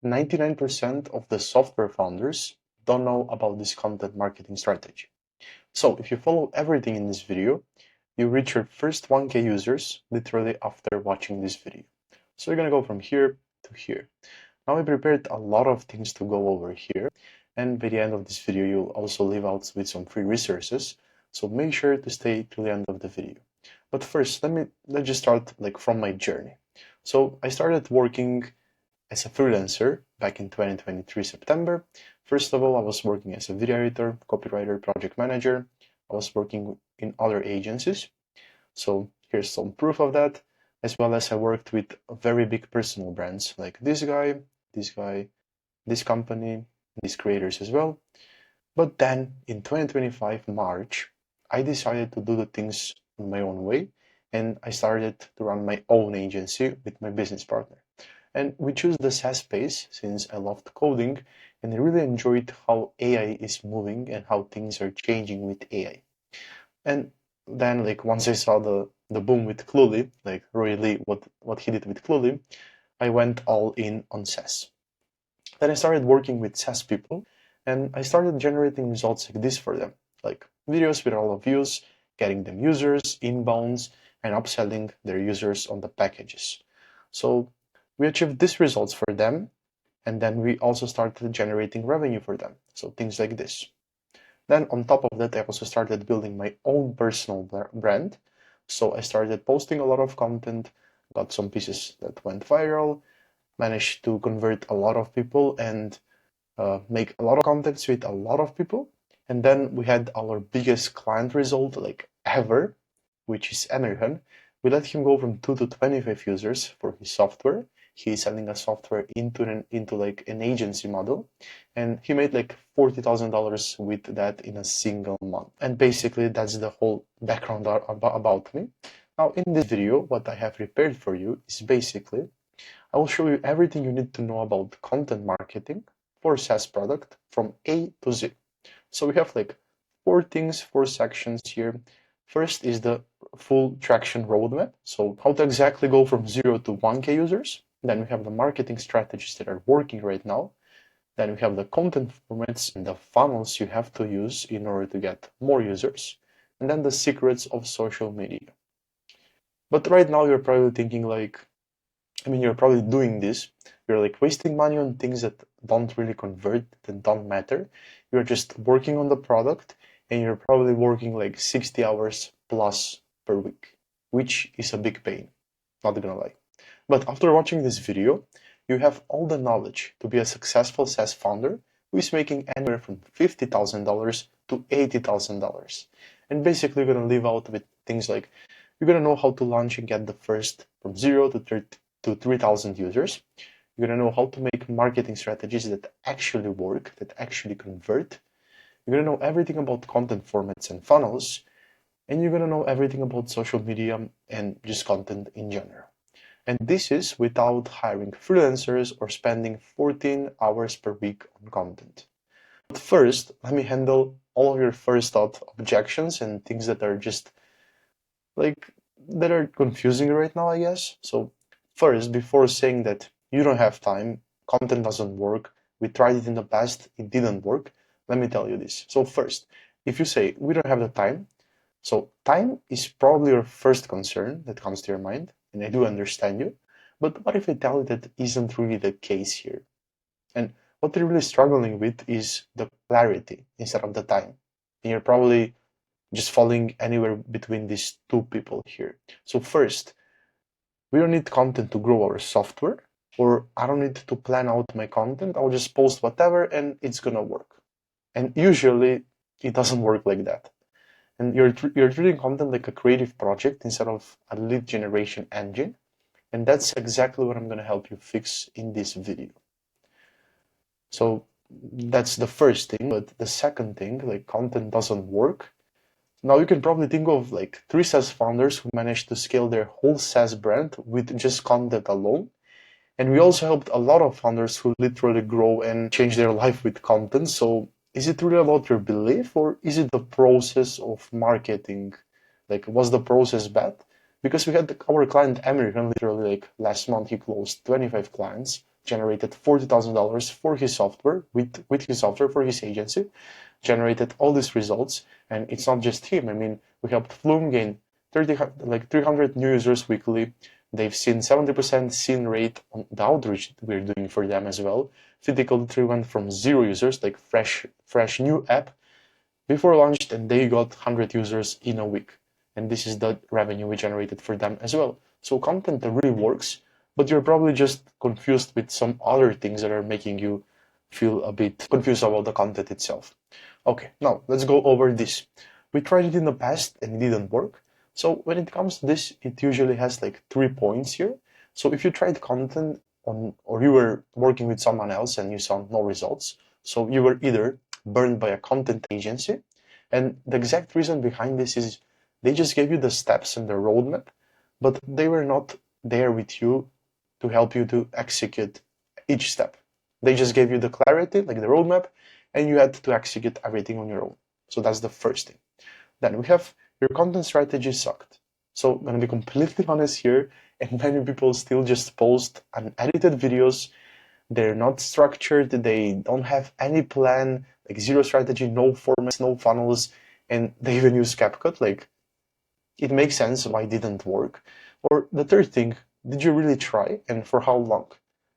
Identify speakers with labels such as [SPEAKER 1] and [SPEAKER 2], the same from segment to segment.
[SPEAKER 1] 99% of the software founders don't know about this content marketing strategy. So if you follow everything in this video, you reach your first 1K users literally after watching this video. So you're gonna go from here to here. Now I prepared a lot of things to go over here, and by the end of this video you'll also leave out with some free resources, so make sure to stay till the end of the video. But first, let's just start from my journey. So I started working as a freelancer back in 2023 September. First of all, I was working as a video editor, copywriter, project manager. I was working in other agencies. So here's some proof of that, as well as I worked with very big personal brands like this guy, this company, these creators as well. But then in 2025 March, I decided to do the things in my own way, and I started to run my own agency with my business partner. And we chose the SaaS space since I loved coding and I really enjoyed how AI is moving and how things are changing with AI. And then once I saw the boom with Cluely, Roy Lee, what he did with Cluely, I went all in on SaaS. Then I started working with SaaS people and I started generating results like this for them, like videos with a lot of views, getting them users, inbounds, and upselling their users on the packages. So we achieved these results for them, and then we also started generating revenue for them. So things like this. Then on top of that, I also started building my own personal brand. So I started posting a lot of content, got some pieces that went viral, managed to convert a lot of people and make a lot of contacts with a lot of people. And then we had our biggest client result ever, which is American. We let him go from 2 to 25 users for his software. He's selling a software into an agency model, and he made $40,000 with that in a single month. And basically that's the whole background about me. Now in this video, what I have prepared for you is basically I will show you everything you need to know about content marketing for SaaS product from A to Z. So we have 4 sections here. First is the full traction roadmap. So how to exactly go from 0 to 1K users. Then we have the marketing strategies that are working right now. Then we have the content formats and the funnels you have to use in order to get more users. And then the secrets of social media. But right now you're probably thinking you're probably doing this. You're wasting money on things that don't really convert, that don't matter. You're just working on the product and you're probably working 60 hours plus per week, which is a big pain, not gonna lie. But after watching this video, you have all the knowledge to be a successful SaaS founder who is making anywhere from $50,000 to $80,000. And basically you're gonna live out with things like you're gonna know how to launch and get the first from 0 to 3,000 users. You're gonna know how to make marketing strategies that actually work, that actually convert. You're gonna know everything about content formats and funnels, and you're gonna know everything about social media and just content in general. And this is without hiring freelancers or spending 14 hours per week on content. But first, let me handle all of your first thought objections and things that are just that are confusing right now, I guess. So first, before saying that you don't have time, content doesn't work, we tried it in the past, it didn't work, let me tell you this. So first, if you say we don't have the time, so time is probably your first concern that comes to your mind, and I do understand you, but what if I tell you that isn't really the case here? And what you're really struggling with is the clarity instead of the time. And you're probably just falling anywhere between these two people here. So first, we don't need content to grow our software, or I don't need to plan out my content. I'll just post whatever and it's gonna work. And usually it doesn't work like that. And you're treating content like a creative project instead of a lead generation engine. And that's exactly what I'm gonna help you fix in this video. So that's the first thing. But the second thing, content doesn't work. Now you can probably think of 3 SaaS founders who managed to scale their whole SaaS brand with just content alone. And we also helped a lot of founders who literally grow and change their life with content. So is it really about your belief, or is it the process of marketing? Was the process bad? Because we had our client American literally last month he closed 25 clients generated $40,000 for his software, with his software for his agency, generated all these results. And it's not just him. I mean, we helped Flume gain 300 new users weekly. They've seen 70% seen rate on the outreach we're doing for them as well. Physical 3 went from 0 users, like fresh new app, before launched, and they got 100 users in a week. And this is the revenue we generated for them as well. So content really works, but you're probably just confused with some other things that are making you feel a bit confused about the content itself. Okay, now let's go over this. We tried it in the past and it didn't work. So when it comes to this, it usually has like 3 points here. So if you tried content on, or you were working with someone else and you saw no results, so you were either burned by a content agency, and the exact reason behind this is they just gave you the steps and the roadmap, but they were not there with you to help you to execute each step. They just gave you the clarity, like the roadmap, and you had to execute everything on your own. So that's the first thing. Then we have your content strategy sucked. So I'm going to be completely honest here, and many people still just post unedited videos. They're not structured, they don't have any plan, like zero strategy, no formats, no funnels, and they even use CapCut. Like, it makes sense why it didn't work. Or the third thing, did you really try, and for how long?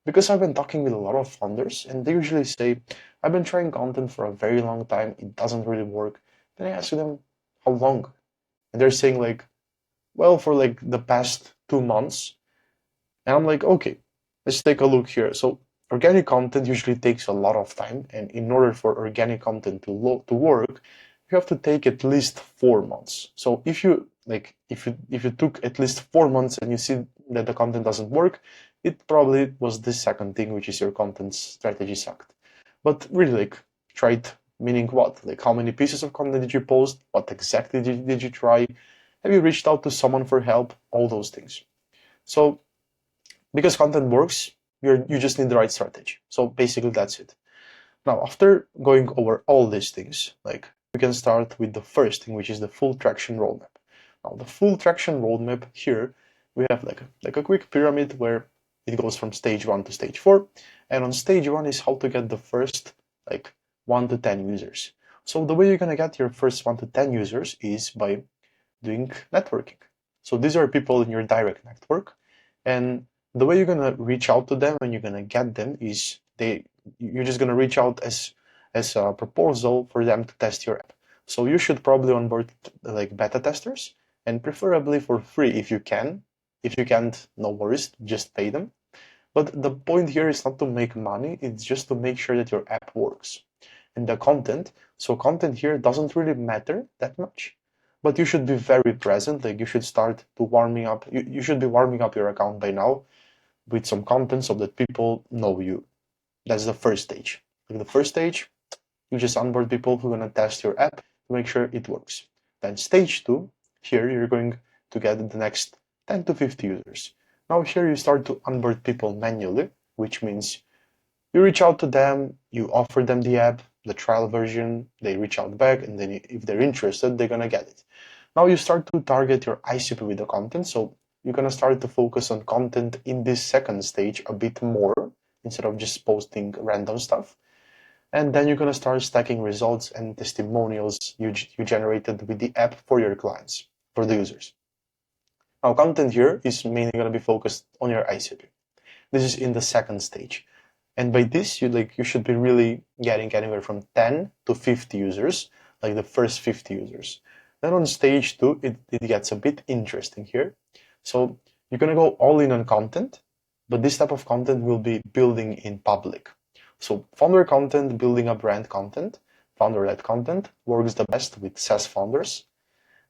[SPEAKER 1] Because I've been talking with a lot of founders, and they usually say, I've been trying content for a very long time, it doesn't really work. Then I ask them, how long? And they're saying like, well, for like the past 2 months. And I'm like, okay, let's take a look here. So organic content usually takes a lot of time, and in order for organic content to work, you have to take at least 4 months. So if you took at least 4 months and you see that the content doesn't work, it probably was the second thing, which is your content strategy sucked. But really, like, try it, meaning what? Like, how many pieces of content did you post? What exactly did you try? Have you reached out to someone for help? All those things. So because content works, you just need the right strategy. So basically that's it. Now, after going over all these things, like, we can start with the first thing, which is the full traction roadmap. Now, the full traction roadmap here, we have like a quick pyramid where it goes from stage 1 to stage 4. And on stage 1 is how to get the first like 1 to 10 users. So the way you're gonna get your first 1 to 10 users is by doing networking. So these are people in your direct network, and the way you're gonna reach out to them and you're gonna get them is you're just gonna reach out as a proposal for them to test your app. So you should probably onboard like beta testers, and preferably for free if you can. If you can't, no worries, just pay them. But the point here is not to make money, it's just to make sure that your app works. And the content, so content here doesn't really matter that much, but you should be very present. Like, you should start to warming up, you should be warming up your account by now with some content so that people know you. That's the first stage. Like, the first stage, you just onboard people who are gonna test your app to make sure it works. Then stage 2, here you're going to get the next 10 to 50 users. Now here you start to onboard people manually, which means you reach out to them, you offer them the app, the trial version, they reach out back, and then if they're interested, they're gonna get it. Now you start to target your ICP with the content, so you're gonna start to focus on content in this second stage a bit more, instead of just posting random stuff. And then you're gonna start stacking results and testimonials you generated with the app for your clients, for the users. Now, content here is mainly going to be focused on your ICP. This is in the second stage. And by this, you should be really getting anywhere from 10 to 50 users, like the first 50 users. Then on stage 2, it gets a bit interesting here. So you're going to go all in on content, but this type of content will be building in public. So founder content, building a brand content, founder-led content works the best with SaaS founders.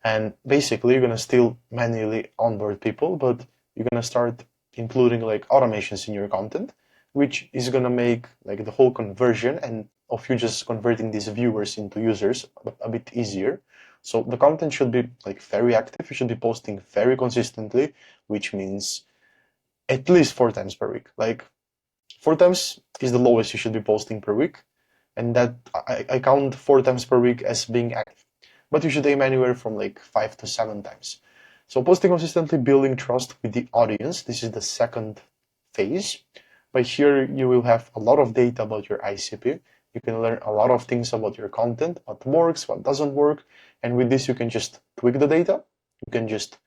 [SPEAKER 1] And basically, you're going to still manually onboard people, but you're going to start including like automations in your content, which is going to make like the whole conversion and of you just converting these viewers into users a bit easier. So the content should be like very active. You should be posting very consistently, which means at least 4 times per week. Like 4 times is the lowest you should be posting per week. And that I count 4 times per week as being active. But you should aim anywhere from like 5 to 7 times. So posting consistently, building trust with the audience. This is the second phase. By here, you will have a lot of data about your ICP. You can learn a lot of things about your content, what works, what doesn't work. And with this, you can just tweak the data. You can just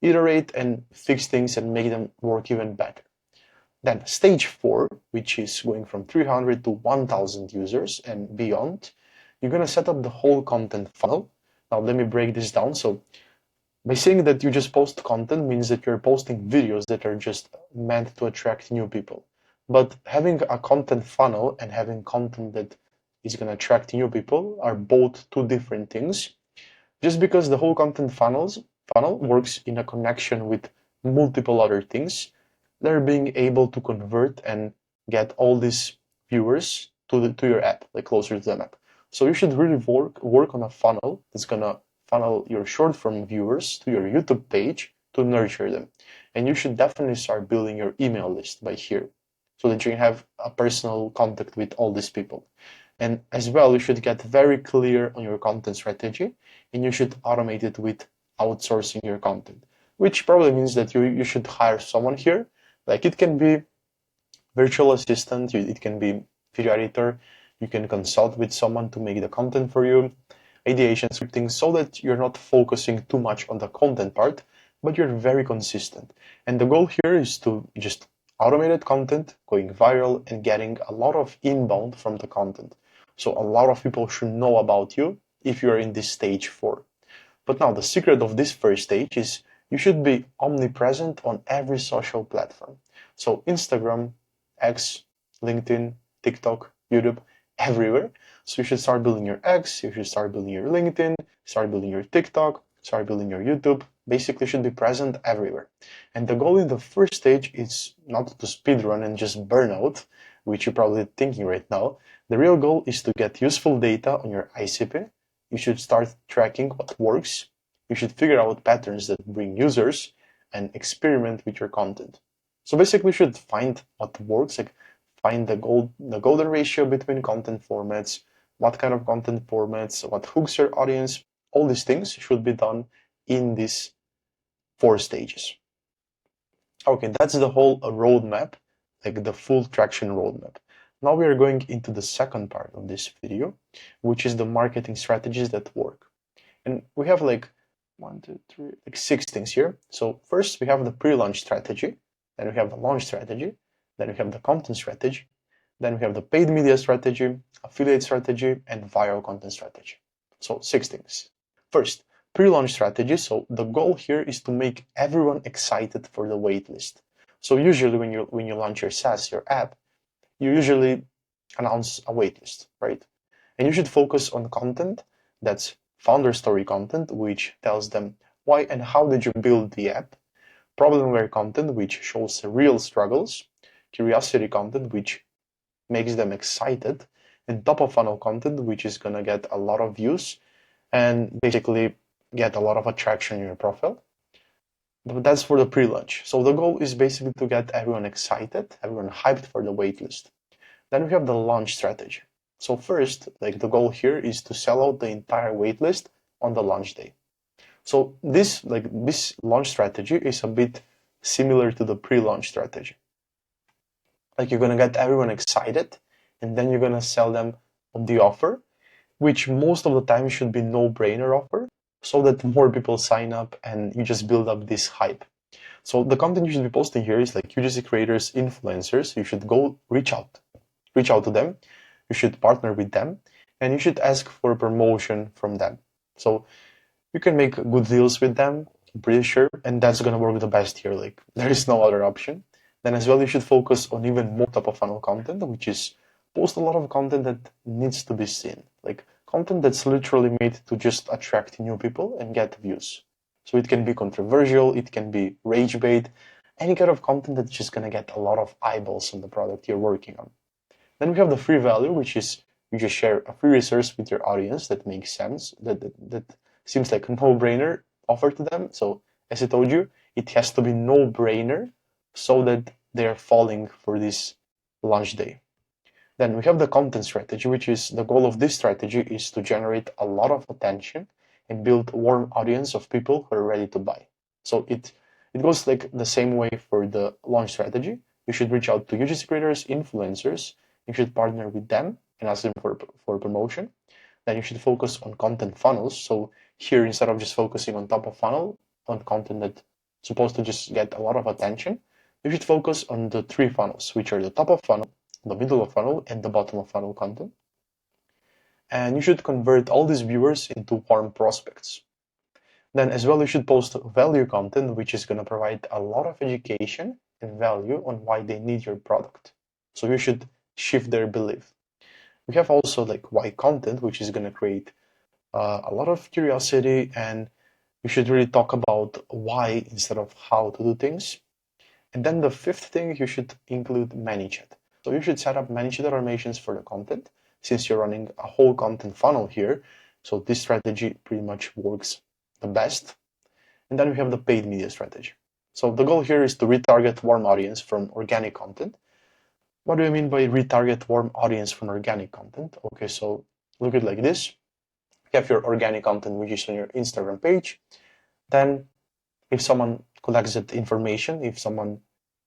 [SPEAKER 1] iterate and fix things and make them work even better. Then stage 4, which is going from 300 to 1000 users and beyond, you're going to set up the whole content funnel. Now let me break this down. So by saying that you just post content means that you're posting videos that are just meant to attract new people. But having a content funnel and having content that is going to attract new people are both two different things. Just because the whole content funnel works in a connection with multiple other things, they're being able to convert and get all these viewers to your app, like closer to the app. So you should really work on a funnel that's gonna funnel your short form viewers to your YouTube page to nurture them. And you should definitely start building your email list by here so that you can have a personal contact with all these people. And as well, you should get very clear on your content strategy, and you should automate it with outsourcing your content, which probably means that you should hire someone here. Like it can be virtual assistant, it can be video editor, you can consult with someone to make the content for you, ideation scripting, so that you're not focusing too much on the content part, but you're very consistent. And the goal here is to just automated content going viral and getting a lot of inbound from the content. So a lot of people should know about you if you're in this stage 4. But now the secret of this first stage is you should be omnipresent on every social platform. So Instagram, X, LinkedIn, TikTok, YouTube, everywhere. So you should start building your X, you should start building your LinkedIn, start building your TikTok, start building your YouTube. Basically should be present everywhere. And the goal in the first stage is not to speedrun and just burn out, which you're probably thinking right now. The real goal is to get useful data on your ICP. You should start tracking what works. You should figure out patterns that bring users and experiment with your content. So basically you should find what works, like find the golden ratio between content formats, what kind of content formats, what hooks your audience. All these things should be done in these 4 stages. Okay, that's the whole roadmap, like the full traction roadmap. Now we are going into the second part of this video, which is the marketing strategies that work. And we have like 6 things here. So first we have the pre-launch strategy, then we have the launch strategy, then we have the content strategy, then we have the paid media strategy, affiliate strategy, and viral content strategy. So 6 things. First, pre-launch strategy. So the goal here is to make everyone excited for the waitlist. So usually when you launch your SaaS, your app, you usually announce a waitlist, right? And you should focus on content that's founder story content, which tells them why and how did you build the app, problemware content, which shows real struggles, curiosity content, which makes them excited, and top of funnel content, which is going to get a lot of views and basically get a lot of attraction in your profile. But that's for the pre-launch. So the goal is basically to get everyone excited, everyone hyped for the waitlist. Then we have the launch strategy. So first, like the goal here is to sell out the entire waitlist on the launch day. So this launch strategy is a bit similar to the pre-launch strategy. Like you're gonna get everyone excited, and then you're gonna sell them on the offer, which most of the time should be no-brainer offer, so that more people sign up and you just build up this hype. So the content you should be posting here is like UGC creators, influencers. You should go reach out to them. You should partner with them, and you should ask for a promotion from them. So you can make good deals with them, I'm pretty sure, and that's gonna work the best here. Like there is no other option. Then as well, you should focus on even more top of funnel content, which is post a lot of content that needs to be seen. Like content that's literally made to just attract new people and get views. So it can be controversial, it can be rage bait, any kind of content that's just gonna get a lot of eyeballs on the product you're working on. Then we have the free value, which is you just share a free resource with your audience that makes sense, that seems like a no-brainer offer to them. So as I told you, it has to be no-brainer so that they're falling for this launch day. Then we have the content strategy, which is the goal of this strategy is to generate a lot of attention and build a warm audience of people who are ready to buy. So it goes like the same way for the launch strategy. You should reach out to UGC creators, influencers. You should partner with them and ask them for promotion. Then you should focus on content funnels. So here, instead of just focusing on top of funnel, on content that's supposed to just get a lot of attention, you should focus on the 3 funnels, which are the top of funnel, the middle of funnel, and the bottom of funnel content. And you should convert all these viewers into warm prospects. Then as well, you should post value content, which is going to provide a lot of education and value on why they need your product. So you should shift their belief. We have also like why content, which is going to create a lot of curiosity, and you should really talk about why instead of how to do things. And then the 5th thing, you should include ManyChat. So you should set up ManyChat automations for the content, since you're running a whole content funnel here. So this strategy pretty much works the best. And then we have the paid media strategy. So the goal here is to retarget warm audience from organic content. What do I mean by retarget warm audience from organic content? Okay, so look at it like this. You have your organic content, which is on your Instagram page. Then if someone collects that information, if someone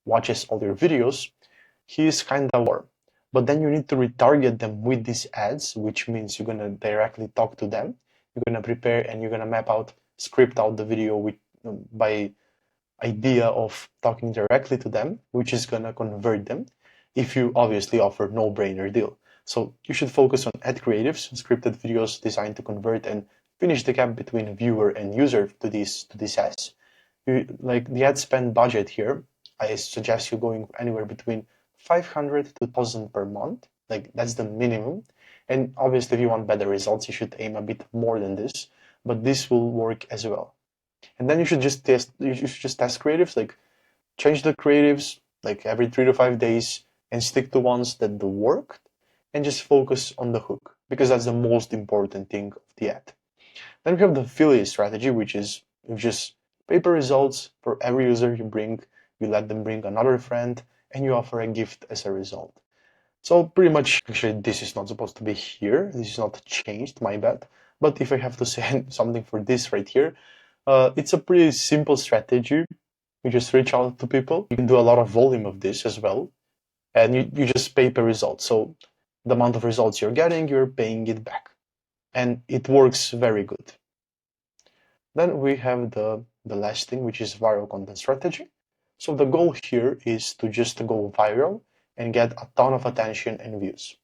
[SPEAKER 1] watches all your videos, he is kind of warm. But then you need to retarget them with these ads, which means you're going to directly talk to them. You're going to prepare and you're going to map out, script out the video with by idea of talking directly to them, which is going to convert them if you obviously offer no-brainer deal. So you should focus on ad creatives, scripted videos designed to convert and finish the gap between viewer and user to these ads. Like the ad spend budget here, I suggest you going anywhere between 500 to 1,000 per month. Like that's the minimum. And obviously, if you want better results, you should aim a bit more than this, but this will work as well. And then you should just test creatives, like change the creatives like every 3 to 5 days and stick to ones that do work, and just focus on the hook, because that's the most important thing of the ad. Then we have the affiliate strategy, which is you just pay per results for every user you bring, you let them bring another friend, and you offer a gift as a result. So pretty much, actually, this is not supposed to be here. This is not changed, my bad. But if I have to say something for this right here, it's a pretty simple strategy. You just reach out to people. You can do a lot of volume of this as well. And you just pay per result. So the amount of results you're getting, you're paying it back. And it works very good. Then we have the last thing, which is viral content strategy. So the goal here is to just go viral and get a ton of attention and views.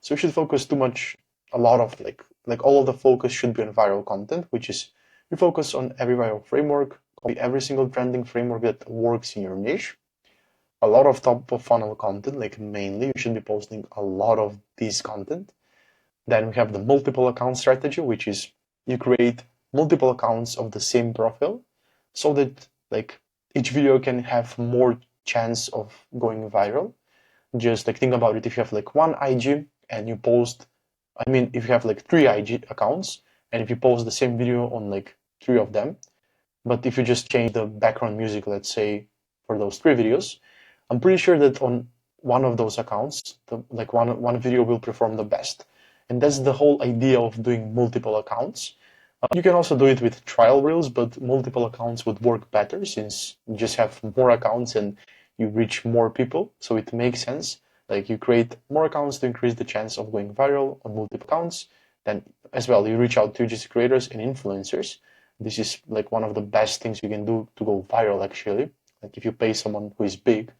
[SPEAKER 1] So you should focus a lot of like all of the focus should be on viral content, which is you focus on every viral framework, copy every single trending framework that works in your niche. A lot of top of funnel content, like mainly you should be posting a lot of this content. Then we have the multiple account strategy, which is you create multiple accounts of the same profile so that like each video can have more chance of going viral. Just like think about it, if you have like one IG and you post, if you have like 3 IG accounts and if you post the same video on like 3 of them, but if you just change the background music, let's say for those 3 videos, I'm pretty sure that on one of those accounts, one video will perform the best. And that's the whole idea of doing multiple accounts. You can also do it with trial reels, but multiple accounts would work better since you just have more accounts and you reach more people. So it makes sense. Like you create more accounts to increase the chance of going viral on multiple accounts. Then as well, you reach out to UGC creators and influencers. This is like one of the best things you can do to go viral actually. Like if you pay someone who is big,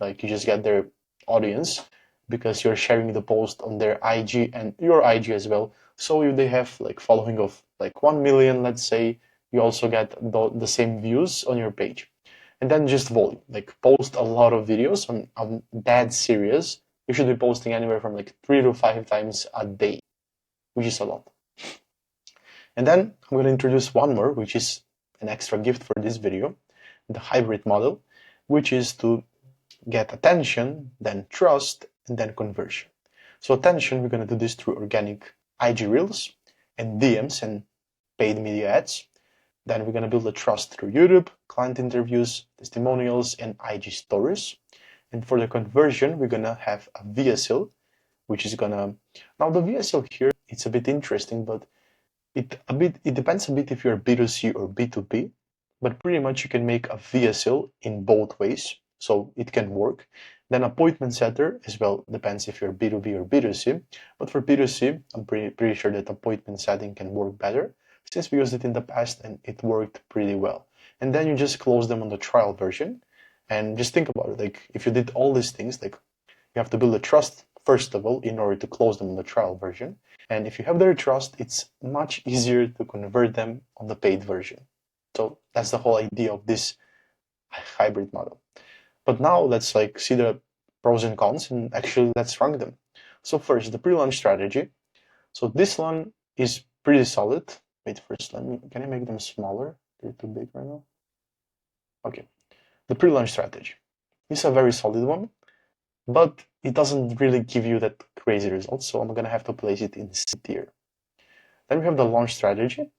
[SPEAKER 1] like you just get their audience because you're sharing the post on their IG and your IG as well. So if they have like following of like 1 million, let's say, you also get the same views on your page. And then just volume, like post a lot of videos on that series. You should be posting anywhere from like 3 to 5 times a day, which is a lot. And then I'm going to introduce one more, which is an extra gift for this video, the hybrid model, which is to get attention, then trust, and then conversion. So attention, we're going to do this through organic IG Reels and DMs and paid media ads. Then we're going to build a trust through YouTube, client interviews, testimonials, and IG stories. And for the conversion, we're going to have a VSL, which is going to... Now the VSL here, it's a bit interesting, but it depends a bit if you're B2C or B2B, but pretty much you can make a VSL in both ways. so it can work. Then appointment setter as well, depends if you're B2B or B2C. But for B2C, I'm pretty sure that appointment setting can work better since we used it in the past and it worked pretty well. And then you just close them on the trial version. And just think about it, like if you did all these things, like you have to build a trust first of all in order to close them on the trial version. And if you have their trust, it's much easier to convert them on the paid version. So that's the whole idea of this hybrid model. But now let's see the pros and cons and actually let's rank them. So first, the pre-launch strategy. So this one is pretty solid. Wait, first, can I make them smaller? They're too big right now. Okay, the pre-launch strategy is a very solid one, but it doesn't really give you that crazy results. So I'm gonna have to place it in C tier. Then we have the launch strategy,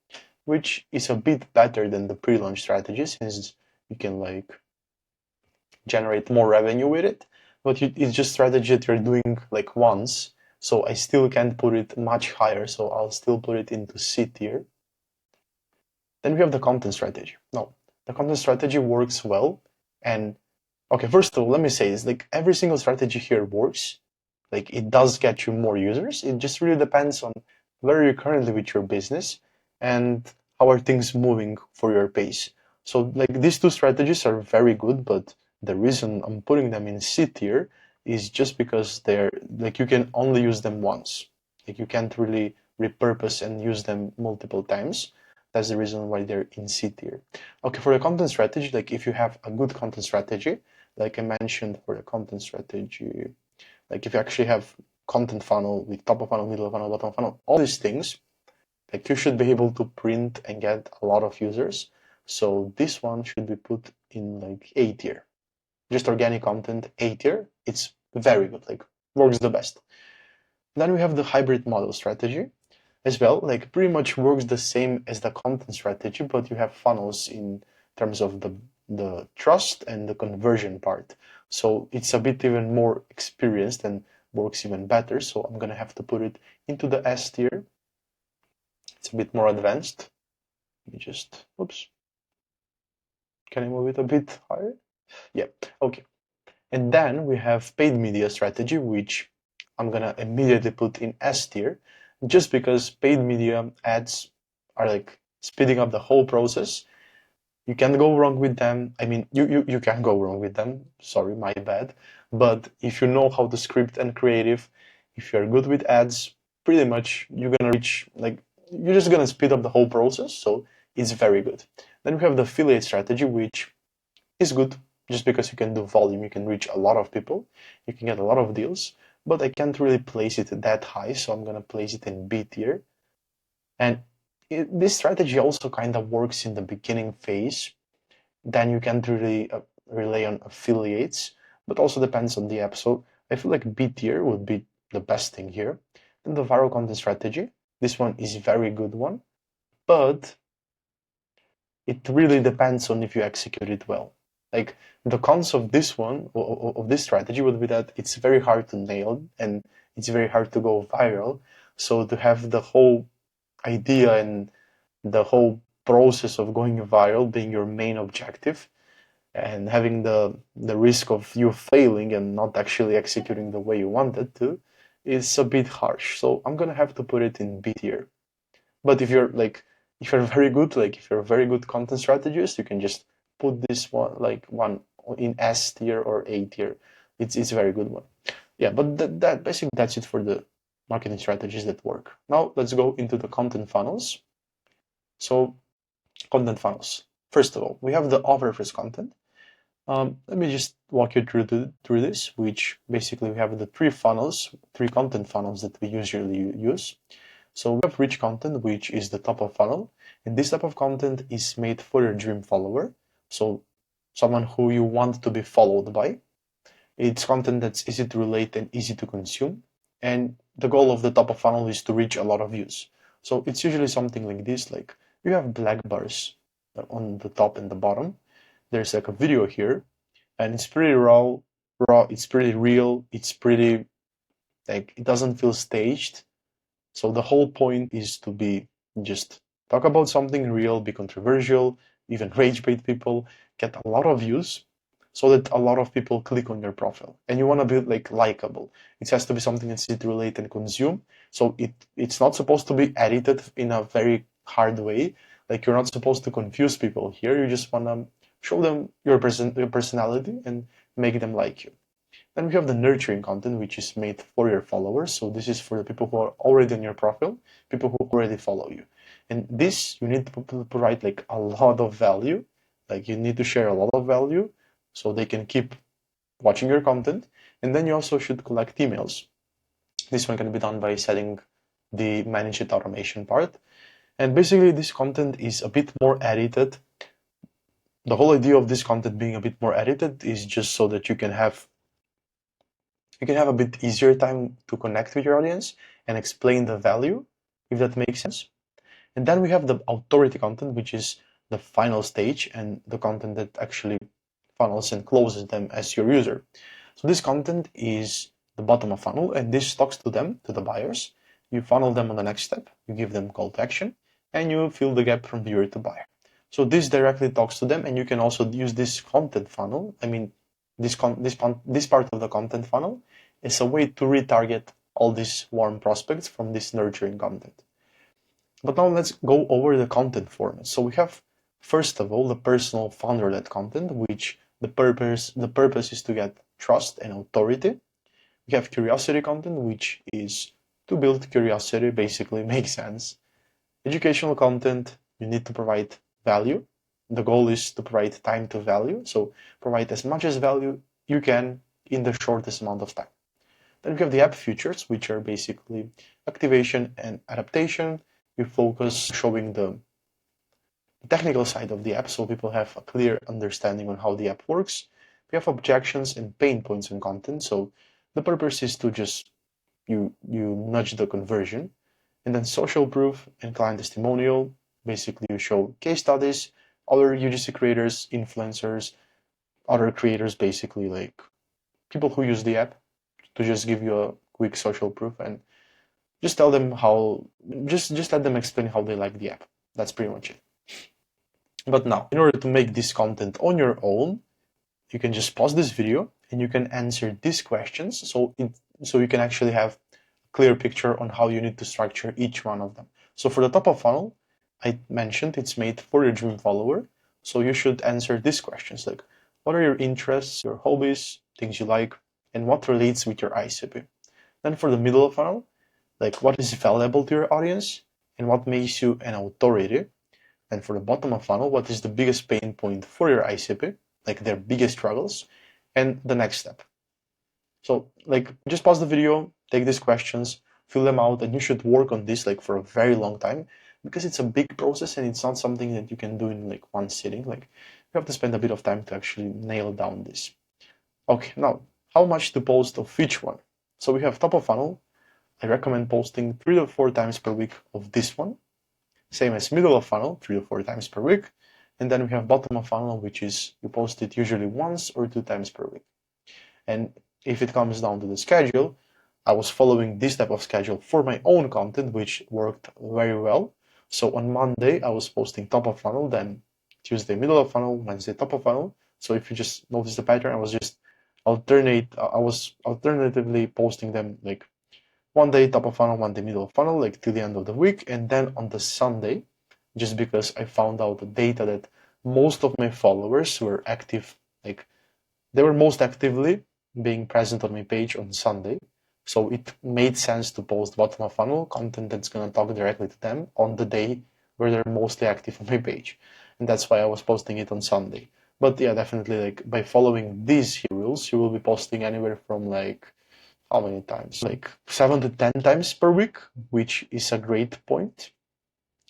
[SPEAKER 1] which is a bit better than the pre-launch strategy since you can generate more revenue with it, but it's just strategy that you're doing once. So I still can't put it much higher, so I'll still put it into C tier. Then we have the content strategy. Now, the content strategy works well. And okay, first of all, let me say this, every single strategy here works. It does get you more users. It just really depends on where you're currently with your business and how are things moving for your pace. So these two strategies are very good, but the reason I'm putting them in C tier is just because they're you can only use them once. You can't really repurpose and use them multiple times. That's the reason why they're in C tier. Okay, for the content strategy, if you have a good content strategy, like I mentioned for the content strategy, if you actually have content funnel with top of funnel, middle of funnel, bottom of funnel, all these things, you should be able to print and get a lot of users. So this one should be put in A tier. Just organic content, A tier. It's very good, works the best. Then we have the hybrid model strategy as well, pretty much works the same as the content strategy, but you have funnels in terms of the trust and the conversion part. So it's a bit even more experienced and works even better. So I'm gonna have to put it into the S tier. It's a bit more advanced. Let me just, oops. Can I move it a bit higher? Yeah, okay. And then we have paid media strategy, which I'm gonna immediately put in S tier, just because paid media ads are speeding up the whole process. You can't go wrong with them. I mean, you can go wrong with them. Sorry, my bad. But if you know how to script and creative, if you're good with ads, pretty much you're gonna reach you're just gonna speed up the whole process. So it's very good. Then we have the affiliate strategy, which is good just because you can do volume, you can reach a lot of people, you can get a lot of deals, but I can't really place it that high, so I'm gonna place it in B tier. And this strategy also kind of works in the beginning phase. Then you can't really rely on affiliates, but also depends on the app. So I feel like B tier would be the best thing here. Then the viral content strategy, this one is a very good one, but it really depends on if you execute it well. The cons of this one, of this strategy, would be that it's very hard to nail and it's very hard to go viral. So to have the whole idea and the whole process of going viral being your main objective and having the risk of you failing and not actually executing the way you wanted to is a bit harsh. So I'm gonna have to put it in B tier. But if you're if you're very good, if you're a very good content strategist, you can just put this one one in S tier or A tier. It's a very good one. Yeah, but that basically that's it for the marketing strategies that work. Now let's go into the content funnels. So content funnels. First of all, we have the offer first content. Let me just walk you through this, which basically we have the three content funnels that we usually use. So we have rich content, which is the top of funnel. And this type of content is made for your dream follower. So someone who you want to be followed by. It's content that's easy to relate and easy to consume. And the goal of the top of funnel is to reach a lot of views. So it's usually something like this, you have black bars on the top and the bottom. There's a video here, and it's pretty raw, it's pretty real, it's pretty, it doesn't feel staged. So the whole point is to be just talk about something real, be controversial, even rage bait people, get a lot of views. so that a lot of people click on your profile. And you want to be like likable. It has to be something that's easy to relate and consume. So it's not supposed to be edited in a very hard way. Like you're not supposed to confuse people here. You just want to show them your personality and make them like you. Then we have the nurturing content, which is made for your followers. So this is for the people who are already on your profile, people who already follow you. And this, you need to provide like a lot of value. Like you need to share a lot of value so they can keep watching your content. And then you also should collect emails. This one can be done by setting the manage it automation part. And basically this content is a bit more edited. The whole idea of this content being a bit more edited is just so that you can have a bit easier time to connect with your audience and explain the value, if that makes sense. And then we have the authority content, which is the final stage and the content that actually funnels and closes them as your user. So this content is the bottom of funnel, and this talks to them, to the buyers. You funnel them on the next step, you give them call to action, and you fill the gap from viewer to buyer. So this directly talks to them, and you can also use this content funnel. I mean, this part of the content funnel is a way to retarget all these warm prospects from this nurturing content. But now let's go over the content format. So we have, first of all, the personal founder-led content, which the purpose is to get trust and authority. We have curiosity content, which is to build curiosity, basically makes sense. Educational content, you need to provide value. The goal is to provide time to value, so provide as much as value you can in the shortest amount of time. Then we have the app features, which are basically activation and adaptation. You focus showing the technical side of the app so people have a clear understanding on how the app works. We have objections and pain points in content, so the purpose is to just you nudge the conversion. And then social proof and client testimonial, basically you show case studies, other UGC creators, influencers, other creators, basically like people who use the app, to just give you a quick social proof and just tell them how, just let them explain how they like the app. That's pretty much it. But now, in order to make this content on your own, you can just pause this video and you can answer these questions so you can actually have a clear picture on how you need to structure each one of them. So for the top of funnel, I mentioned it's made for your dream follower. So you should answer these questions like, what are your interests, your hobbies, things you like, and what relates with your ICP. Then for the middle of funnel, like what is valuable to your audience and what makes you an authority. And for the bottom of funnel, what is the biggest pain point for your ICP, like their biggest struggles, and the next step. So like just pause the video, take these questions, fill them out, and you should work on this like for a very long time because it's a big process and it's not something that you can do in like one sitting. Like you have to spend a bit of time to actually nail down this. Okay, now how much to post of each one? So we have top of funnel. I recommend posting 3 to 4 times per week of this one. Same as middle of funnel, 3 to 4 times per week. And then we have bottom of funnel, which is you post it usually once or 2 times per week. And if it comes down to the schedule, I was following this type of schedule for my own content, which worked very well. So on Monday, I was posting top of funnel, then Tuesday, middle of funnel, Wednesday, top of funnel. So if you just notice the pattern, I was alternatively posting them like one day top of funnel, one day middle of funnel, like till the end of the week. And then on the Sunday, just because I found out the data that most of my followers were active, like they were most actively being present on my page on Sunday. So it made sense to post bottom of funnel content that's going to talk directly to them on the day where they're mostly active on my page. And that's why I was posting it on Sunday. But yeah, definitely like by following these rules, you will be posting anywhere from like how many times? Like 7 to 10 times per week, which is a great point.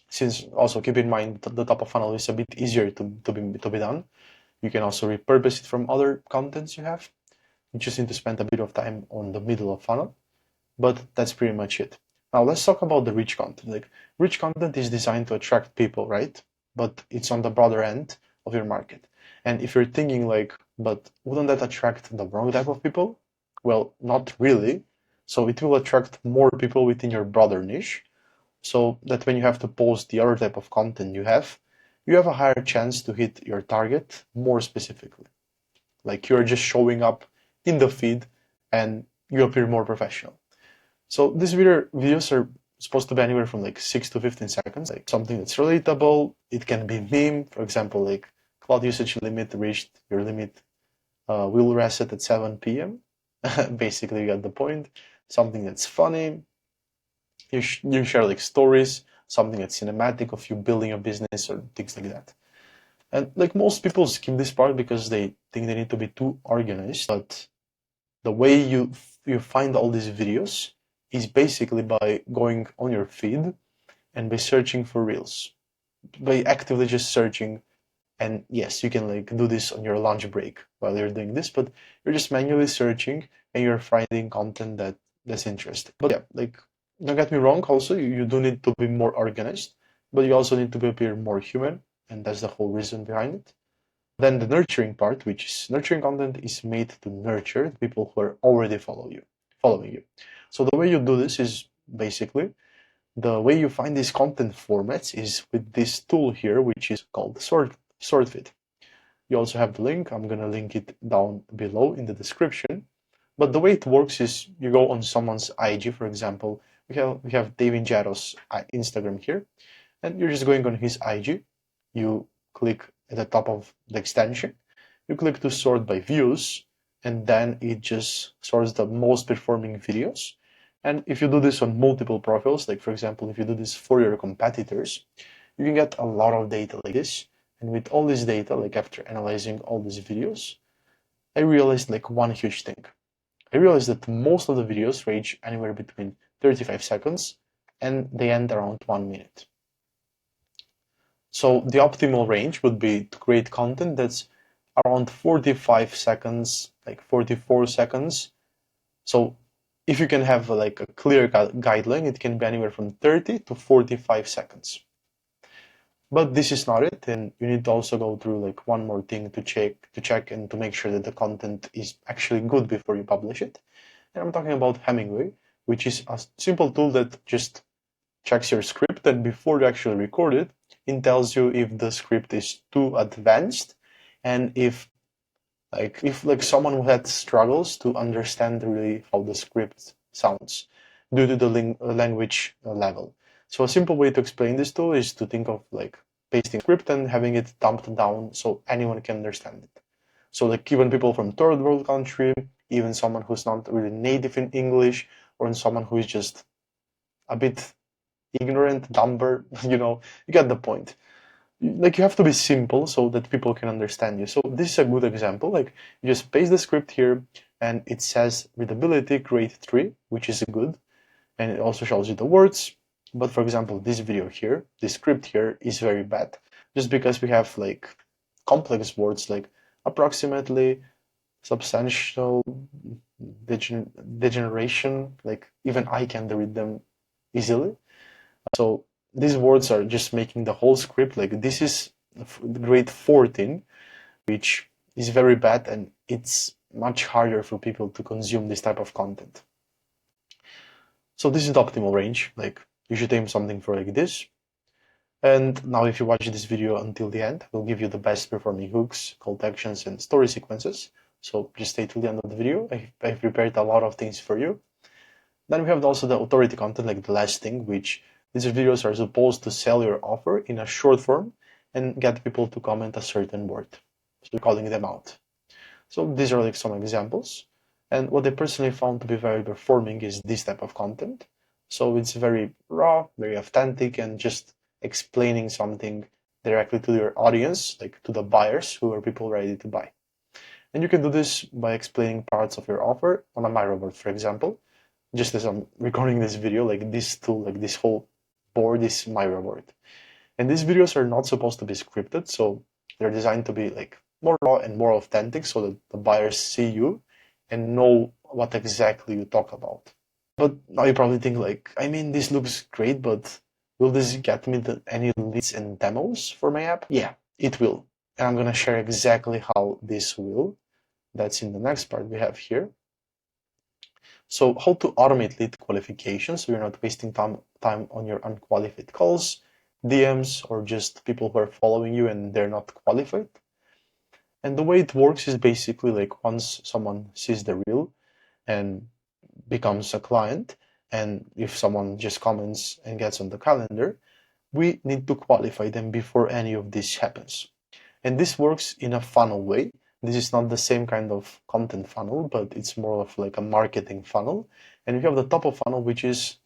[SPEAKER 1] Since also keep in mind that the top of funnel is a bit easier to be done. You can also repurpose it from other contents you have. You just need to spend a bit of time on the middle of funnel, but that's pretty much it. Now let's talk about the rich content. Like rich content is designed to attract people, right? But it's on the broader end of your market. And if you're thinking like, but wouldn't that attract the wrong type of people? Well, not really. So it will attract more people within your broader niche, so that when you have to post the other type of content you have a higher chance to hit your target more specifically. Like you're just showing up in the feed and you appear more professional. So these videos are supposed to be anywhere from like 6 to 15 seconds, like something that's relatable. It can be meme, for example, like cloud usage limit reached your limit, will reset at 7 p.m. Basically, you get the point. Something that's funny. You share like stories, something that's cinematic of you building a business or things like that. And like most people skip this part because they think they need to be too organized. But the way you find all these videos is basically by going on your feed and by searching for reels, by actively just searching. And yes, you can like do this on your lunch break while you're doing this, but you're just manually searching and you're finding content that's interesting. But yeah, like don't get me wrong, also you do need to be more organized, but you also need to appear more human, and that's the whole reason behind it. Then the nurturing part, which is nurturing content, is made to nurture the people who are already following you. So the way you do this is basically the way you find these content formats is with this tool here, which is called SwordFit. You also have the link. I'm gonna link it down below in the description. But the way it works is you go on someone's IG, for example. We have David Jaro's Instagram here, and you're just going on his IG. You click at the top of the extension. You click to sort by views, and then it just sorts the most performing videos. And if you do this on multiple profiles, like for example, if you do this for your competitors, you can get a lot of data like this. And with all this data, like after analyzing all these videos, I realized like one huge thing. I realized that most of the videos range anywhere between 35 seconds and they end around 1 minute. So the optimal range would be to create content that's around 45 seconds, like 44 seconds. So if you can have like a clear guideline, it can be anywhere from 30 to 45 seconds. But this is not it, and you need to also go through like one more thing to check and to make sure that the content is actually good before you publish it. And I'm talking about Hemingway, which is a simple tool that just checks your script, and before you actually record it, it tells you if the script is too advanced and if someone who had struggles to understand really how the script sounds due to the language level. So a simple way to explain this tool is to think of like pasting script and having it dumped down so anyone can understand it. So like even people from third world country, even someone who's not really native in English, or someone who is just a bit ignorant, dumber, you get the point. Like you have to be simple so that people can understand you. So this is a good example. Like you just paste the script here and it says readability grade 3, which is good. And it also shows you the words. But for example, this video here, this script here is very bad just because we have like complex words like approximately, substantial, degeneration, like even I can't read them easily. So these words are just making the whole script like this is grade 14, which is very bad, and it's much harder for people to consume this type of content. So this is the optimal range. Like you should aim something for like this. And now if you watch this video until the end, we'll give you the best performing hooks, call to actions, and story sequences. So just stay till the end of the video. I've prepared a lot of things for you. Then we have also the authority content, like the last thing, which these videos are supposed to sell your offer in a short form and get people to comment a certain word. So we're calling them out. So these are like some examples. And what I personally found to be very performing is this type of content. So it's very raw, very authentic, and just explaining something directly to your audience, like to the buyers who are people ready to buy. And you can do this by explaining parts of your offer on a Miro board, for example. Just as I'm recording this video, like this tool, like this whole board is Miro board. And these videos are not supposed to be scripted, so they're designed to be like more raw and more authentic so that the buyers see you and know what exactly you talk about. But now you probably think like, I mean, this looks great, but will this get me any leads and demos for my app? Yeah, it will. And I'm gonna share exactly how this will. That's in the next part we have here. So how to automate lead qualification so you're not wasting time on your unqualified calls, DMs, or just people who are following you and they're not qualified. And the way it works is basically like once someone sees the reel and becomes a client, and if someone just comments and gets on the calendar, we need to qualify them before any of this happens. And this works in a funnel way. This is not the same kind of content funnel, but it's more of like a marketing funnel. And we have the top of funnel, which is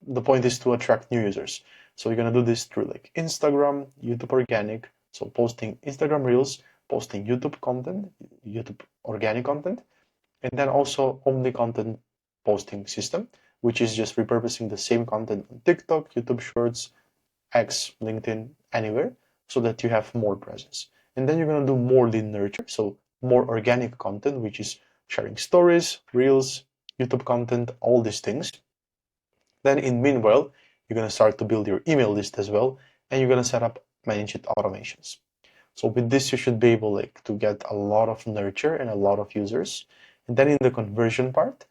[SPEAKER 1] the point is to attract new users. So you're gonna do this through like Instagram, YouTube organic, so posting Instagram Reels, posting YouTube content, YouTube organic content, and then also only content posting system, which is just repurposing the same content on TikTok, YouTube Shorts, X, LinkedIn, anywhere, so that you have more presence. And then you're gonna do more lead nurture, so more organic content, which is sharing stories, reels, YouTube content, all these things. Then in meanwhile, you're gonna start to build your email list as well, and you're gonna set up managed automations. So with this, you should be able like to get a lot of nurture and a lot of users. And then in the conversion part,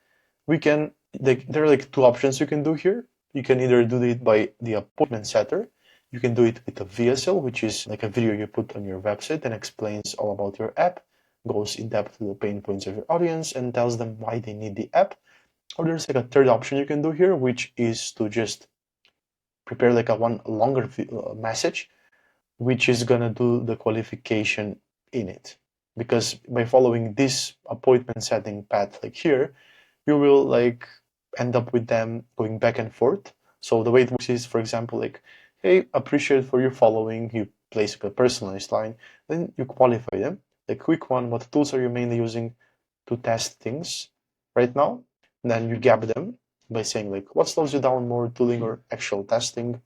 [SPEAKER 1] we can there are like two options you can do here. You can either do it by the appointment setter. You can do it with a VSL, which is like a video you put on your website and explains all about your app, goes in depth to the pain points of your audience and tells them why they need the app. Or there's like a third option you can do here, which is to just prepare like a one longer message, which is gonna do the qualification in it. Because by following this appointment setting path like here, you will like end up with them going back and forth. So the way it works is, for example, like, hey, appreciate for your following, you place like a personalized line, then you qualify them. The quick one, what tools are you mainly using to test things right now? And then you gap them by saying like, what slows you down more, tooling or actual testing?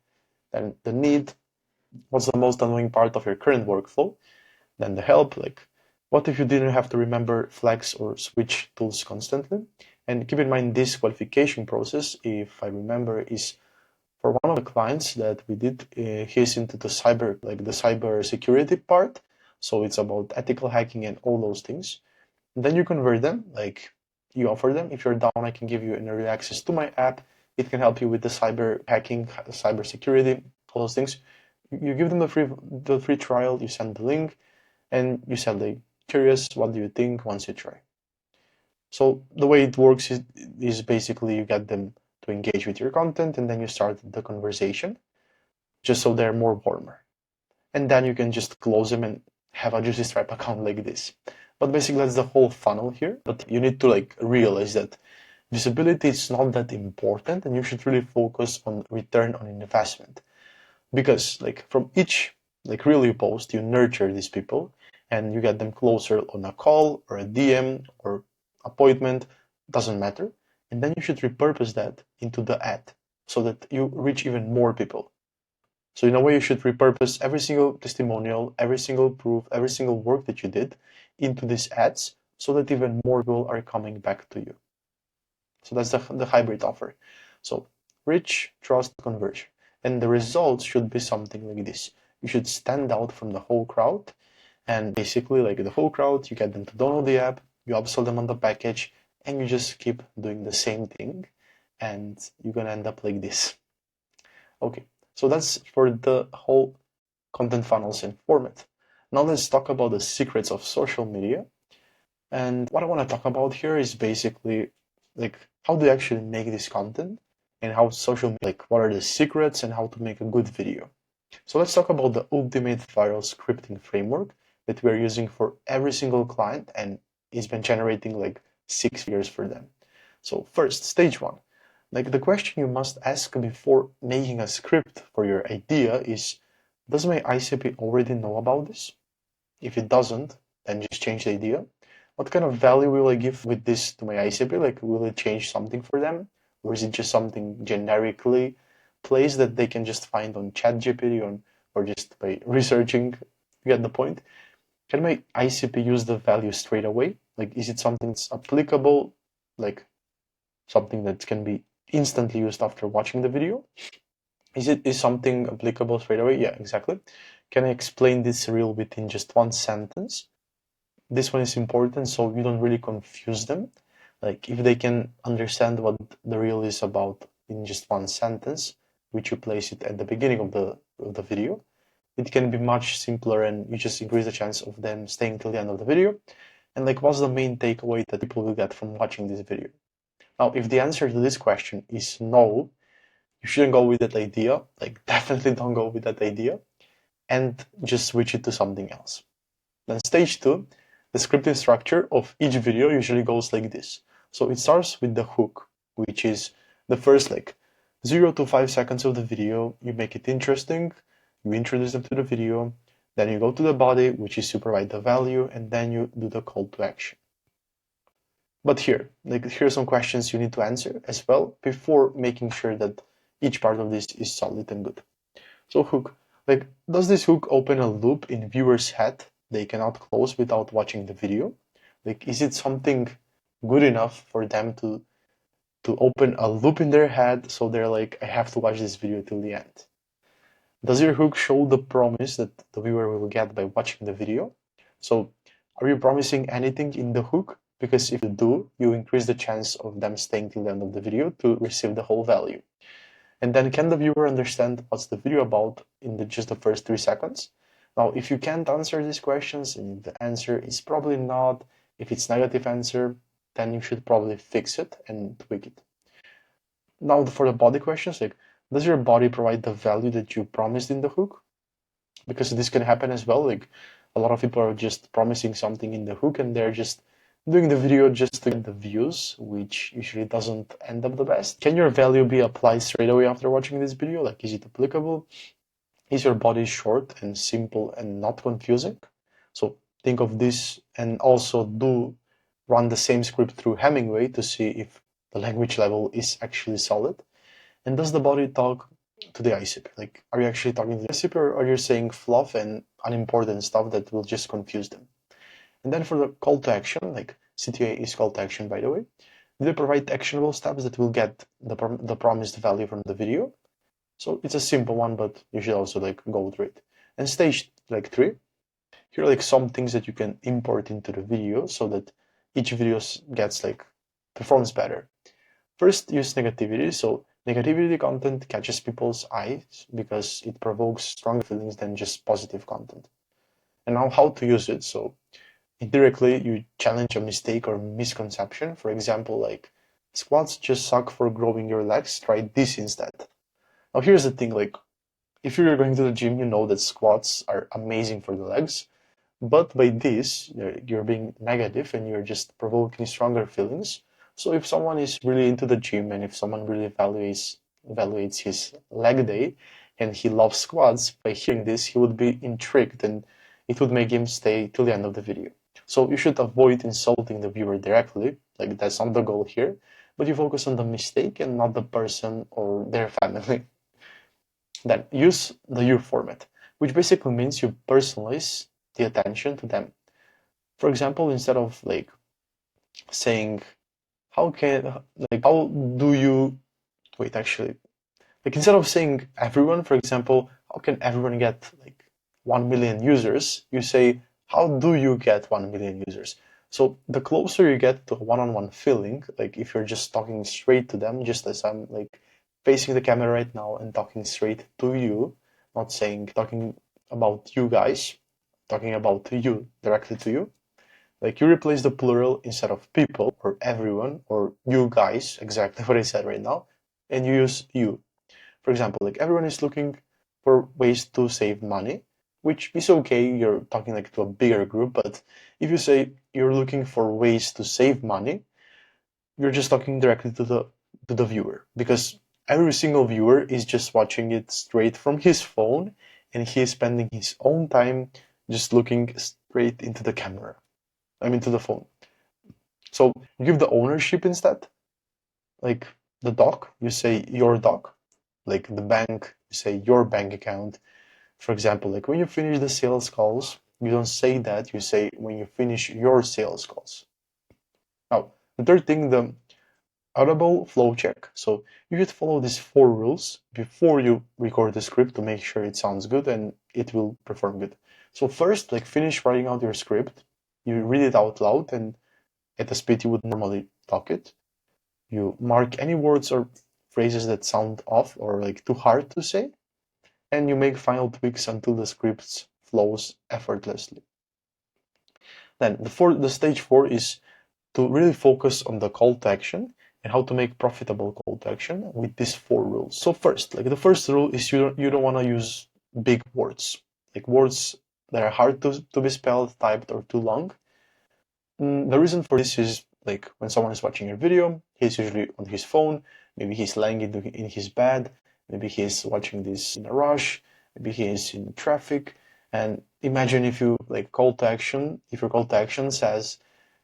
[SPEAKER 1] Then the need, what's the most annoying part of your current workflow? Then the help, like, what if you didn't have to remember flex or switch tools constantly? And keep in mind this qualification process, if I remember, is for one of the clients that we did. He's into the cyber security part. So it's about ethical hacking and all those things. And then you convert them, like you offer them. If you're down, I can give you an early access to my app. It can help you with the cyber hacking, cyber security, all those things. You give them the free trial, you send the link, and you said like, curious, what do you think once you try? So the way it works is basically you get them to engage with your content and then you start the conversation just so they're more warmer. And then you can just close them and have a Juicy Stripe account like this. But basically that's the whole funnel here. But you need to like realize that visibility is not that important and you should really focus on return on investment. Because like from each like reel you post, you nurture these people and you get them closer on a call or a DM or appointment, doesn't matter. And then you should repurpose that into the ad so that you reach even more people. So in a way, you should repurpose every single testimonial, every single proof, every single work that you did into these ads so that even more people are coming back to you. So that's the hybrid offer. So reach, trust, conversion. And the results should be something like this. You should stand out from the whole crowd. And basically, like the whole crowd, you get them to download the app, you upsell them on the package, and you just keep doing the same thing. And you're going to end up like this. Okay, so that's for the whole content funnels and format. Now let's talk about the secrets of social media. And what I want to talk about here is basically like how do you actually make this content and how social media, like what are the secrets and how to make a good video. So let's talk about the ultimate viral scripting framework that we're using for every single client and it's been generating like 6 figures for them. So first, stage one. Like the question you must ask before making a script for your idea is, does my ICP already know about this? If it doesn't, then just change the idea. What kind of value will I give with this to my ICP? Like, will it change something for them? Or is it just something generically placed that they can just find on ChatGPT or just by researching? You get the point? Can my ICP use the value straight away? Like, is it something that's applicable? Like, something that can be instantly used after watching the video? Is something applicable straight away? Yeah, exactly. Can I explain this reel within just one sentence? This one is important so you don't really confuse them. Like if they can understand what the reel is about in just one sentence, which you place it at the beginning of the video, it can be much simpler and you just increase the chance of them staying till the end of the video. And like, what's the main takeaway that people will get from watching this video? Now, if the answer to this question is no, you shouldn't go with that idea. Like, definitely don't go with that idea, and just switch it to something else. Then stage 2, the scripting structure of each video usually goes like this. So it starts with the hook, which is the first like 0 to 5 seconds of the video. You make it interesting, you introduce them to the video, then you go to the body, which is to provide the value, and then you do the call to action. But here are some questions you need to answer as well before making sure that each part of this is solid and good. So hook, like, does this hook open a loop in viewer's head they cannot close without watching the video? Like, is it something good enough for them to open a loop in their head so they're like, I have to watch this video till the end? Does your hook show the promise that the viewer will get by watching the video? So are you promising anything in the hook? Because if you do, you increase the chance of them staying till the end of the video to receive the whole value. And then can the viewer understand what's the video about in just the first 3 seconds? Now, if you can't answer these questions and the answer is probably not, if it's negative answer, then you should probably fix it and tweak it. Now, for the body questions, like, does your body provide the value that you promised in the hook? Because this can happen as well. Like, a lot of people are just promising something in the hook and they're just doing the video just to get the views, which usually doesn't end up the best. Can your value be applied straight away after watching this video? Like, is it applicable? Is your body short and simple and not confusing? So think of this, and also do run the same script through Hemingway to see if the language level is actually solid. And does the body talk to the ICP? Like, are you actually talking to the ICP, or are you saying fluff and unimportant stuff that will just confuse them? And then for the call to action, like CTA is call to action, by the way, do they provide actionable steps that will get the promised value from the video? So it's a simple one, but you should also like go through it. And stage 3, here are like some things that you can import into the video so that each video gets performs better. First, use negativity. So negativity content catches people's eyes because it provokes stronger feelings than just positive content. And now how to use it. So indirectly, you challenge a mistake or misconception. For example, like, squats just suck for growing your legs, try this instead. Now here's the thing, like, if you're going to the gym, you know that squats are amazing for the legs, but by this, you're being negative and you're just provoking stronger feelings. So if someone is really into the gym and if someone really evaluates his leg day and he loves squats, by hearing this, he would be intrigued and it would make him stay till the end of the video. So you should avoid insulting the viewer directly, like that's not the goal here, but you focus on the mistake and not the person or their family. Then use the you format, which basically means you personalize the attention to them. For example, instead of like saying, instead of saying everyone, for example, how can everyone get like 1 million users, you say, how do you get 1 million users? So the closer you get to a one-on-one feeling, like if you're just talking straight to them, just as I'm like facing the camera right now and talking straight to you, not talking about you guys, talking about you, directly to you. Like, you replace the plural instead of people or everyone or you guys, exactly what I said right now, and you use you. For example, like, everyone is looking for ways to save money, which is okay, you're talking like to a bigger group, but if you say you're looking for ways to save money, you're just talking directly to the viewer, because every single viewer is just watching it straight from his phone and he is spending his own time just looking straight into the camera. To the phone. So you give the ownership instead. Like the doc, you say your doc. Like the bank, you say your bank account. For example, like when you finish the sales calls, you don't say that, you say when you finish your sales calls. Now, the third thing, the audible flow check. So you should follow these 4 rules before you record the script to make sure it sounds good and it will perform good. So first, like, finish writing out your script. You read it out loud and at the speed you would normally talk it. You mark any words or phrases that sound off or like too hard to say. and you make final tweaks until the script flows effortlessly. Then the stage 4 is to really focus on the call to action and how to make profitable call to action with these 4 rules. So first, like the first rule is you don't want to use big words, like words that are hard to be spelled, typed, or too long. The reason for this is like when someone is watching your video, he's usually on his phone, maybe he's lying in his bed, maybe he's watching this in a rush, maybe he is in traffic. And imagine if you like call to action, if your call to action says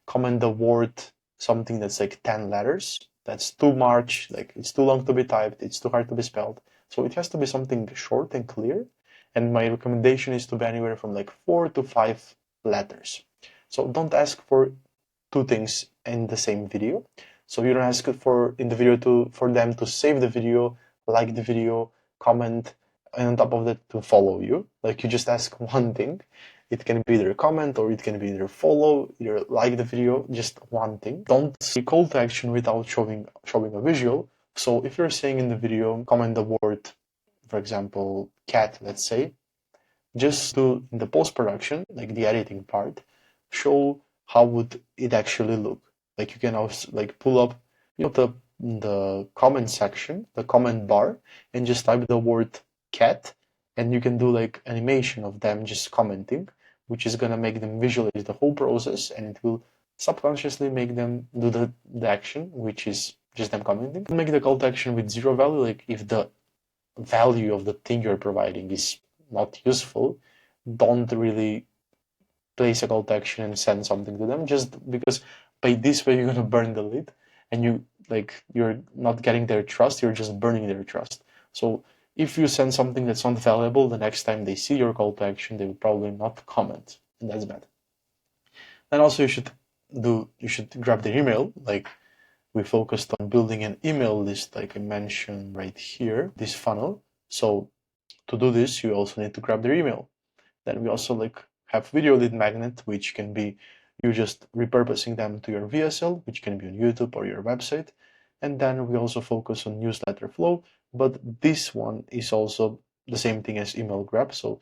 [SPEAKER 1] comment the word something that's like 10 letters, that's too much, like it's too long to be typed, it's too hard to be spelled. So it has to be something short and clear. And my recommendation is to be anywhere from like 4 to 5 letters. So don't ask for 2 things in the same video. So you don't ask for in the video for them to save the video, like the video, comment, and on top of that to follow you. Like you just ask one thing. It can be either comment or it can be either follow, either like the video, just one thing. Don't see call to action without showing a visual. So if you're saying in the video, comment the word, for example, cat, let's say, just do in the post-production, like the editing part, show how would it actually look. Like you can also like pull up, the comment section, the comment bar, and just type the word cat, and you can do like animation of them just commenting, which is gonna make them visualize the whole process, and it will subconsciously make them do the action, which is just them commenting. Make the call to action with 0 value, like if the value of the thing you're providing is not useful, don't really place a call to action and send something to them, just because by this way you're going to burn the lead, and you're not getting their trust, you're just burning their trust. So if you send something that's not valuable, the next time they see your call to action, they will probably not comment, and that's bad. And also you should grab their email. Like we focused on building an email list, like I mentioned right here, this funnel. So to do this, you also need to grab their email. Then we also have video lead magnet, which can be you just repurposing them to your VSL, which can be on YouTube or your website. And then we also focus on newsletter flow, but this one is also the same thing as email grab. So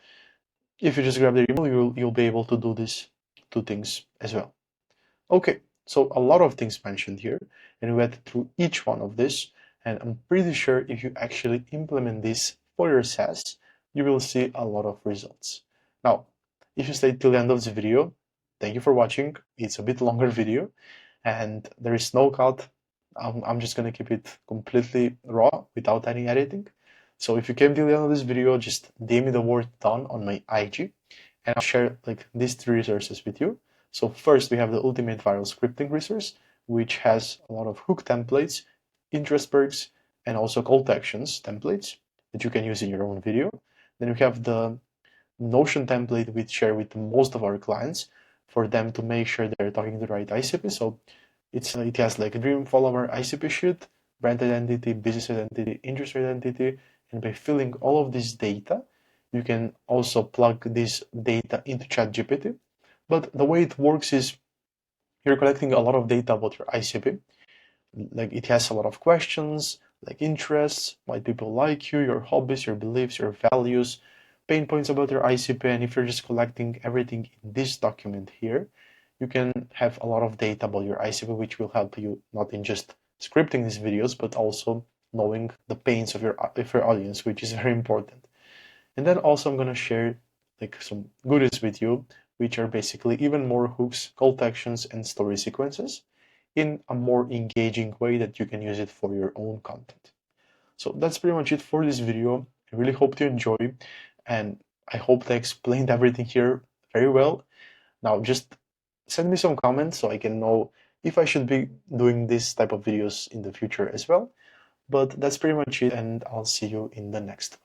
[SPEAKER 1] if you just grab their email, you'll be able to do these 2 things as well. Okay, so a lot of things mentioned here, and we went through each one of this, and I'm pretty sure if you actually implement this for your SaaS, you will see a lot of results. Now, if you stayed till the end of this video, thank you for watching. It's a bit longer video, and there is no cut. I'm just gonna keep it completely raw without any editing. So if you came till the end of this video, just DM me the word done on my IG, and I'll share these 3 resources with you. So first, we have the Ultimate Viral Scripting resource, which has a lot of hook templates, interest perks, and also call to actions templates that you can use in your own video. Then we have the Notion template we share with most of our clients for them to make sure they're talking to the right ICP. So it has like a dream follower ICP sheet, brand identity, business identity, industry identity, and by filling all of this data, you can also plug this data into ChatGPT. But the way it works is you're collecting a lot of data about your ICP. Like it has a lot of questions, like interests, why people like you, your hobbies, your beliefs, your values, pain points about your ICP. And if you're just collecting everything in this document here, you can have a lot of data about your ICP, which will help you not in just scripting these videos, but also knowing the pains of your audience, which is very important. And then also I'm going to share some goodies with you, which are basically even more hooks, call to actions, and story sequences in a more engaging way that you can use it for your own content. So that's pretty much it for this video. I really hope you enjoy, and I hope I explained everything here very well. Now just send me some comments so I can know if I should be doing this type of videos in the future as well. But that's pretty much it, and I'll see you in the next one.